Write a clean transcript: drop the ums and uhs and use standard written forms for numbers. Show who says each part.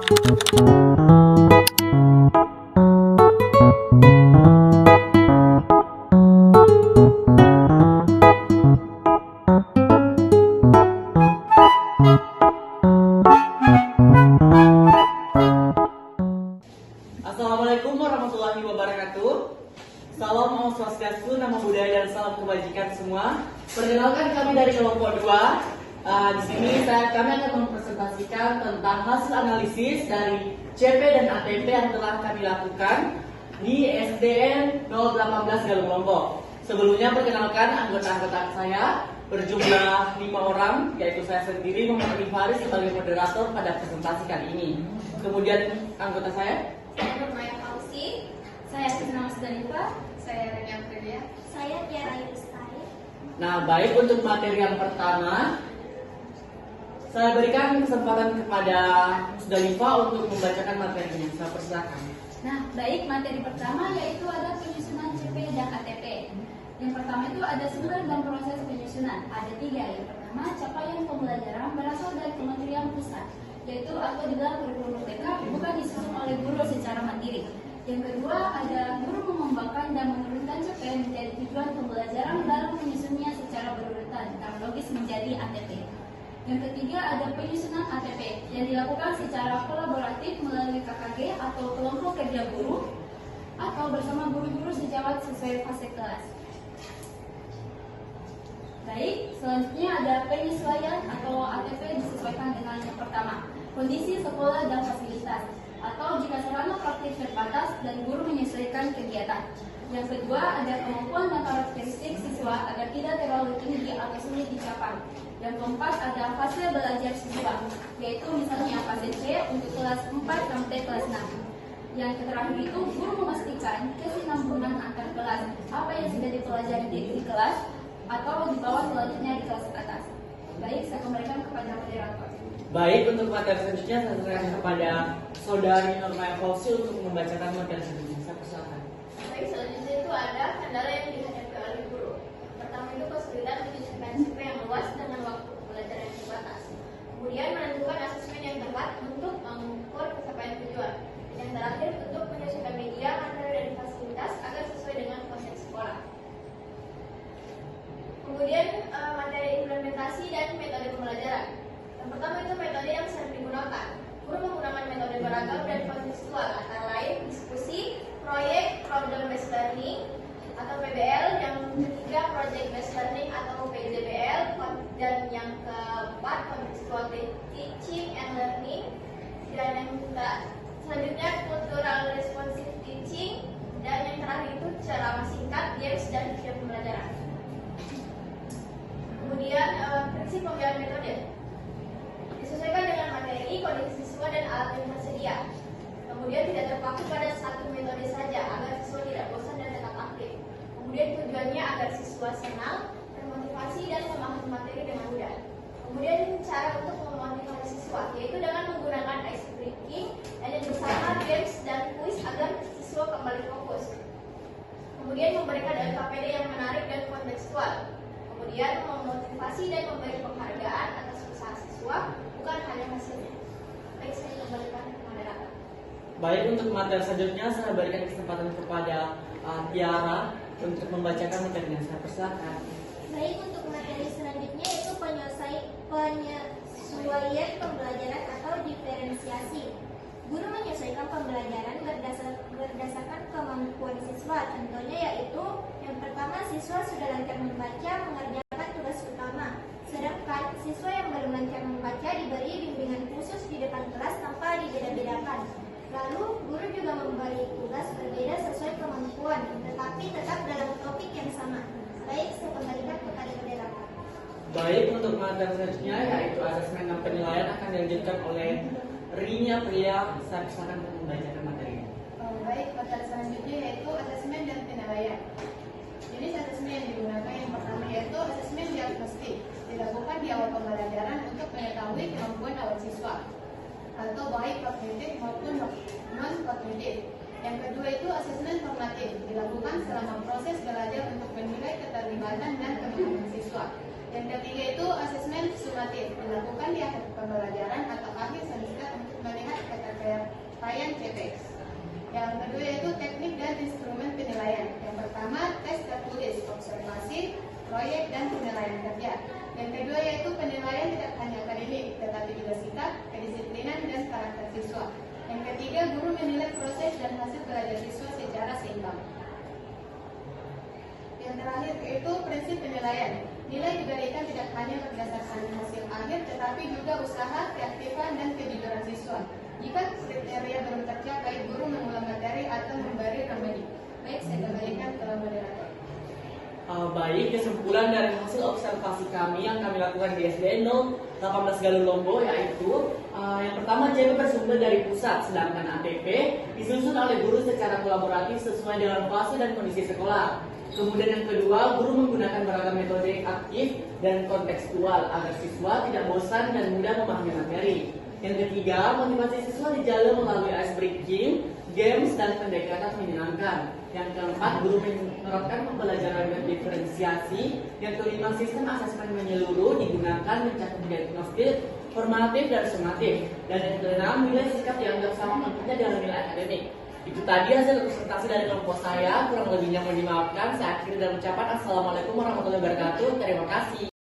Speaker 1: Assalamualaikum warahmatullahi wabarakatuh. Salam Om Swastiastu, Namo Buddhaya, dan salam kebajikan semua. Perkenalkan, kami dari kelompok 2. Di sini kami akan mempresentasikan tentang hasil analisis dari CP dan ATP yang telah kami lakukan di SDN 018 Galung Lombok. Sebelumnya perkenalkan anggota-anggota saya berjumlah 5 orang, yaitu saya sendiri Muhammad Faris sebagai moderator pada presentasi kali ini. Kemudian anggota saya
Speaker 2: Maya Fauzi, saya Krisna Masdanifa, saya Renia Fredia, saya Tiara Yustari.
Speaker 1: Nah, baik, untuk materi yang pertama, saya berikan kesempatan kepada Musdalifah untuk membacakan materinya. Saya persilakan.
Speaker 2: Nah, baik, materi pertama yaitu ada penyusunan CP dan ATP. Yang pertama itu ada sumber dan proses penyusunan. Ada 3. Yang pertama, capaian pembelajaran berasal dari Kementerian Pusat, yaitu atau di dalam kurikulum merdeka bukan disusun oleh guru secara mandiri. Yang kedua, ada guru mengembangkan dan menurunkan CP menjadi tujuan pembelajaran dalam menyusunnya secara berurutan kronologis menjadi ATP. Yang ketiga, ada penyusunan ATP yang dilakukan secara kolaboratif melalui KKG atau kelompok kerja guru atau bersama guru-guru sejawat sesuai fase kelas. Baik, selanjutnya ada penyesuaian atau ATP disesuaikan dengan yang pertama, kondisi sekolah dan fasilitas, atau jika sarana praktik terbatas dan guru menyesuaikan kegiatan. Yang kedua, ada kemampuan dan karakteristik siswa agar tidak terlalu tinggi atau sulit dicapai. Yang keempat, ada fase belajar siswa, yaitu misalnya fase C untuk kelas 4 sampai kelas 6. Yang terakhir itu, guru memastikan kesinambungan antar kelas, apa yang sudah dipelajari di kelas atau di bawah selanjutnya di kelas atas. Baik, saya kembalikan kepada moderator.
Speaker 1: Baik, untuk materi selanjutnya saya serahkan kepada Saudari Norma Fauzi untuk membacakan materi selanjutnya. Saya persilakan.
Speaker 3: Baik, selanjutnya itu ada kendala yang dihadapi oleh guru. Pertama itu kesulitan menyusun CP yang luas dengan waktu pembelajaran yang terbatas. Kemudian menentukan asesmen yang tepat untuk mengukur pencapaian tujuan. Yang terakhir untuk menyesuaikan media, materi, dan fasilitas agar sesuai dengan konteks sekolah. Kemudian materi implementasi dan metode pembelajaran. Yang pertama itu metode yang sering digunakan. Guru menggunakan metode beragam dan kontekstual, antara lain diskusi, proyek, problem based learning atau PBL. Yang ketiga project based learning atau PJBL, dan yang keempat contextual teaching and learning, dan yang selanjutnya cultural responsive teaching, dan yang terakhir itu ceramah singkat, games, dan video pembelajaran. Kemudian prinsip pemilihan metode disesuaikan dengan materi, kondisi siswa, dan alat yang tersedia. Kemudian tidak terpaku pada satu metode saja agar siswa tidak bosan dan tetap aktif. Kemudian tujuannya agar siswa senang, termotivasi, dan memahami materi dengan mudah. Kemudian cara untuk memotivasi siswa yaitu dengan menggunakan ice breaking, dan bersama games dan quiz agar siswa kembali fokus. Kemudian memberikan LKPD yang menarik dan kontekstual. Kemudian memotivasi dan memberi penghargaan atas usaha siswa, bukan hanya hasilnya. Baik, saya kembalikan ke moderator.
Speaker 1: Baik, untuk materi selanjutnya saya berikan kesempatan kepada Tiara untuk membacakan materinya. Saya persilakan.
Speaker 4: Baik, untuk materi selanjutnya yaitu penyesuaian pembelajaran atau diferensiasi. Guru menyesuaikan pembelajaran berdasarkan kemampuan siswa. Contohnya yaitu yang pertama, siswa sudah lancar membaca mengerjakan tugas utama, sedangkan siswa yang belum lancar membaca diberi bimbingan khusus di depan kelas tanpa dibeda-bedakan. Lalu guru juga memberi tugas berbeda sesuai kemampuan, tetapi tetap dalam topik yang sama. Baik, saya kembalikan kepada moderator.
Speaker 1: Baik, untuk materi selanjutnya yaitu asesmen dan penilaian akan dilanjutkan oleh Rinya Pria. Saya persilakan untuk membacakan materinya.
Speaker 3: Baik, materi selanjutnya yaitu asesmen dan penilaian. Jenis asesmen yang digunakan yang pertama yaitu asesmen diagnostik, dilakukan di awal pembelajaran untuk mengetahui kemampuan awal siswa, atau baik kognitif maupun non-kognitif. Yang kedua itu asesmen formatif, dilakukan selama proses belajar untuk menilai keterlibatan dan kemampuan siswa. Yang ketiga itu asesmen sumatif, dilakukan di akhir pembelajaran atau akhir semester untuk melihat keterkaitan
Speaker 5: kedua yaitu teknik dan instrumen penilaian. Yang pertama, tes tertulis, observasi, proyek, dan penilaian kerja. Yang kedua yaitu penilaian tidak hanya akademik, tetapi juga sikap, kedisiplinan, dan karakter siswa. Yang ketiga, guru menilai proses dan hasil belajar siswa secara seimbang. Yang terakhir yaitu prinsip penilaian. Nilai diberikan tidak hanya berdasarkan hasil akhir, tetapi juga usaha, keaktifan, dan kejujuran siswa. Jika kriteria belum tercapai, guru mengulang materi atau memberi remedi. Baik, saya kembalikan ke moderator.
Speaker 1: Baik, kesimpulan dari hasil observasi kami yang kami lakukan di SDN 018 Galulombo yaitu yang pertama CP bersumber dari pusat, sedangkan ATP disusun oleh guru secara kolaboratif sesuai dengan fase dan kondisi sekolah. Kemudian yang kedua, guru menggunakan beragam metode aktif dan kontekstual agar siswa tidak bosan dan mudah memahami materi. Yang ketiga, motivasi siswa dijalin melalui ice breaking, games, dan pendekatan menyenangkan. Yang keempat, guru menerapkan pembelajaran diferensiasi. Yang kelima, sistem asesmen menyeluruh digunakan mencakup diagnostik, formatif, dan sumatif. Dan yang keenam, nilai sikap dianggap sama pentingnya dalam nilai akademik. Itu tadi hasil presentasi dari kelompok saya. Kurang lebihnya mohon dimaafkan. Saya akhiri dengan ucapan Assalamualaikum warahmatullahi wabarakatuh. Terima kasih.